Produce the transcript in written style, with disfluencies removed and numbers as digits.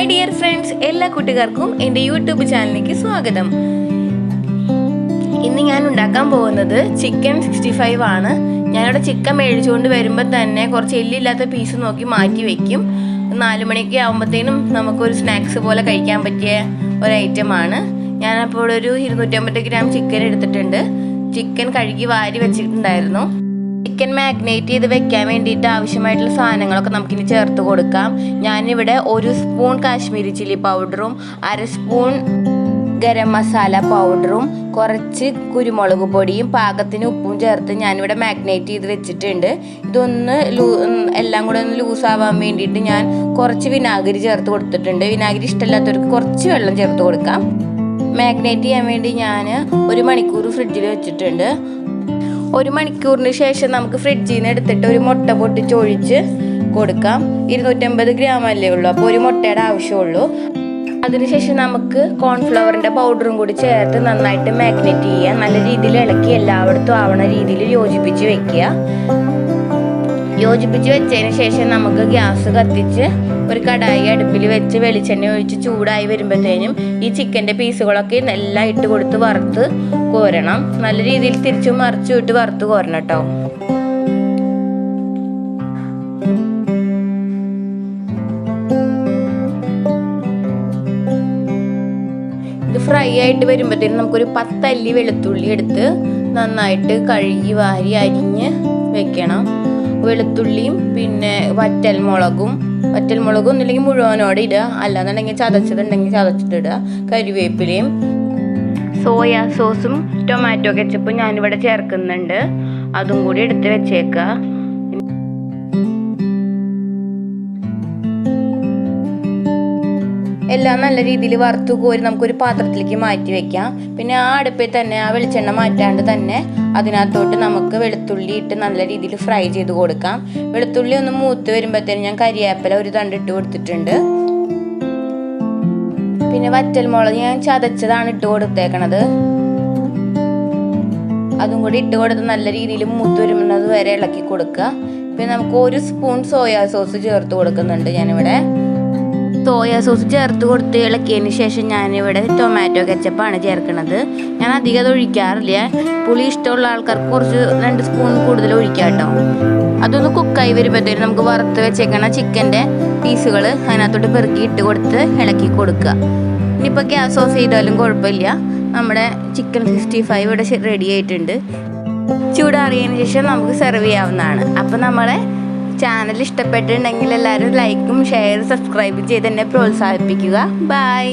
Hi dear friends, എല്ലാ കൂട്ടുകാർക്കും എൻ്റെ യൂട്യൂബ് ചാനലിലേക്ക് സ്വാഗതം. ഇന്ന് ഞാൻ ഉണ്ടാക്കാൻ പോകുന്നത് ചിക്കൻ 65 ആണ്. ഞാനിവിടെ ചിക്കൻ മേടിച്ചുകൊണ്ട് വരുമ്പോൾ തന്നെ കുറച്ച് എല്ലില്ലാത്ത പീസ് നോക്കി മാറ്റി വെക്കും. 4 മണിക്ക് ആകുമ്പോഴത്തേനും നമുക്കൊരു സ്നാക്സ് പോലെ കഴിക്കാൻ പറ്റിയ ഒരു ഐറ്റമാണ്. ഞാനപ്പോൾ ഒരു 250 ഗ്രാം ചിക്കൻ എടുത്തിട്ടുണ്ട്. ചിക്കൻ കഴുകി വാരി വെച്ചിട്ടുണ്ടായിരുന്നു. ചിക്കൻ മാഗ്നേറ്റ് ചെയ്ത് വെക്കാൻ വേണ്ടിയിട്ട് ആവശ്യമായിട്ടുള്ള സാധനങ്ങളൊക്കെ നമുക്കിനി ചേർത്ത് കൊടുക്കാം. ഞാനിവിടെ 1 സ്പൂൺ കാശ്മീരി ചില്ലി പൗഡറും 1/2 സ്പൂൺ ഗരം മസാല പൗഡറും കുറച്ച് കുരുമുളക് പൊടിയും പാകത്തിന് ഉപ്പും ചേർത്ത് ഞാനിവിടെ മാഗ്നേറ്റ് ചെയ്ത് വെച്ചിട്ടുണ്ട്. ഇതൊന്ന് എല്ലാം കൂടെ ഒന്ന് ലൂസാവാൻ വേണ്ടിയിട്ട് ഞാൻ കുറച്ച് വിനാഗിരി ചേർത്ത് കൊടുത്തിട്ടുണ്ട്. വിനാഗിരി ഇഷ്ടമില്ലാത്തവർക്ക് കുറച്ച് വെള്ളം ചേർത്ത് കൊടുക്കാം. മാഗ്നേറ്റ് ചെയ്യാൻ വേണ്ടി ഞാൻ 1 മണിക്കൂർ ഫ്രിഡ്ജിൽ വെച്ചിട്ടുണ്ട്. 1 മണിക്കൂറിന് ശേഷം നമുക്ക് ഫ്രിഡ്ജിൽ നിന്ന് എടുത്തിട്ട് ഒരു മുട്ട പൊട്ടിച്ചൊഴിച്ച് കൊടുക്കാം. 250 ഗ്രാം അല്ലേ ഉള്ളൂ, അപ്പോൾ ഒരു മുട്ടയുടെ ആവശ്യമുള്ളൂ. അതിനുശേഷം നമുക്ക് കോൺഫ്ലവറിൻ്റെ പൗഡറും കൂടി ചേർത്ത് നന്നായിട്ട് മാഗ്നേറ്റ് ചെയ്യുക. നല്ല രീതിയിൽ ഇളക്കി എല്ലായിടത്തും ആവണ രീതിയിൽ യോജിപ്പിച്ച് വെക്കുക. യോജിപ്പിച്ച് വെച്ചതിന് ശേഷം നമുക്ക് ഗ്യാസ് കത്തിച്ച് ഒരു കടായി അടുപ്പിൽ വെച്ച് വെളിച്ചെണ്ണ ഒഴിച്ച് ചൂടായി വരുമ്പോഴത്തേനും ഈ ചിക്കൻ്റെ പീസുകളൊക്കെ എല്ലാം ഇട്ട് കൊടുത്ത് വറുത്ത് കോരണം. നല്ല രീതിയിൽ തിരിച്ചും മറിച്ചും ഇട്ട് വറുത്ത് കോരണം കേട്ടോ. ഇത് ഫ്രൈ ആയിട്ട് വരുമ്പോഴത്തേനും നമുക്കൊരു 10 അല്ലി വെളുത്തുള്ളി എടുത്ത് നന്നായിട്ട് കഴുകി വാരി അരിഞ്ഞ് വെക്കണം. വെളുത്തുള്ളിയും പിന്നെ വറ്റൽമുളകും ഒന്നില്ലെങ്കിൽ മുഴുവനോടെ ഇടുക, അല്ലാന്നുണ്ടെങ്കിൽ ചതച്ചതുണ്ടെങ്കിൽ ചതച്ചിട്ടിടുക. കരിവേപ്പിലയും സോയാ സോസും ടൊമാറ്റോ കെച്ചപ്പും ഞാനിവിടെ ചേർക്കുന്നുണ്ട്. അതും കൂടി എടുത്ത് വെച്ചേക്കുക. എല്ലാം നല്ല രീതിയിൽ വറുത്ത് കോരി നമുക്കൊരു പാത്രത്തിലേക്ക് മാറ്റി വെക്കാം. പിന്നെ ആ അടുപ്പിൽ തന്നെ ആ വെളിച്ചെണ്ണ മാറ്റാണ്ട് തന്നെ അതിനകത്തോട്ട് നമുക്ക് വെളുത്തുള്ളി ഇട്ട് നല്ല രീതിയിൽ ഫ്രൈ ചെയ്ത് കൊടുക്കാം. വെളുത്തുള്ളി ഒന്ന് മൂത്ത് വരുമ്പോഴത്തേനും ഞാൻ കരിവേപ്പില ഒരു തണ്ട് ഇട്ട് കൊടുത്തിട്ടുണ്ട്. പിന്നെ വറ്റൽമുളക് ഞാൻ ചതച്ചതാണ് ഇട്ട് കൊടുത്തേക്കണത്. അതും കൂടി ഇട്ട് കൊടുത്ത് നല്ല രീതിയിൽ മൂത്ത് വരുന്നത് വരെ ഇളക്കി കൊടുക്കുക. പിന്നെ നമുക്ക് 1 സ്പൂൺ സോയാ സോസ് ചേർത്ത് കൊടുക്കുന്നുണ്ട്. ഞാനിവിടെ സോയാ സോസ് ചേർത്ത് കൊടുത്ത് ഇളക്കിയതിന് ശേഷം ഞാനിവിടെ ടൊമാറ്റോ കെച്ചപ്പാണ് ചേർക്കുന്നത്. ഞാൻ അധികം അത് ഒഴിക്കാറില്ല. പുളി ഇഷ്ടമുള്ള ആൾക്കാർക്ക് കുറച്ച് 2 സ്പൂൺ കൂടുതൽ ഒഴിക്കാം കേട്ടോ. അതൊന്ന് കുക്കായി വരുമ്പോഴത്തേനും നമുക്ക് വറുത്ത് വെച്ചേക്കണ ചിക്കൻ്റെ പീസുകൾ അതിനകത്തോട്ട് പെറുക്കി ഇട്ട് കൊടുത്ത് ഇളക്കി കൊടുക്കുക. ഇനിയിപ്പോൾ ഗ്യാസ് ഓഫ് ചെയ്താലും കുഴപ്പമില്ല. നമ്മുടെ ചിക്കൻ 65 ഇവിടെ റെഡി ആയിട്ടുണ്ട്. ചൂടാറിയതിന് ശേഷം നമുക്ക് സെർവ് ചെയ്യാവുന്നതാണ്. അപ്പോൾ നമ്മളെ ചാനൽ ഇഷ്ടപ്പെട്ടിട്ടുണ്ടെങ്കിൽ എല്ലാവരും ലൈക്കും ഷെയർ സബ്സ്ക്രൈബും ചെയ്ത് എന്നെ പ്രോത്സാഹിപ്പിക്കുക. ബൈ.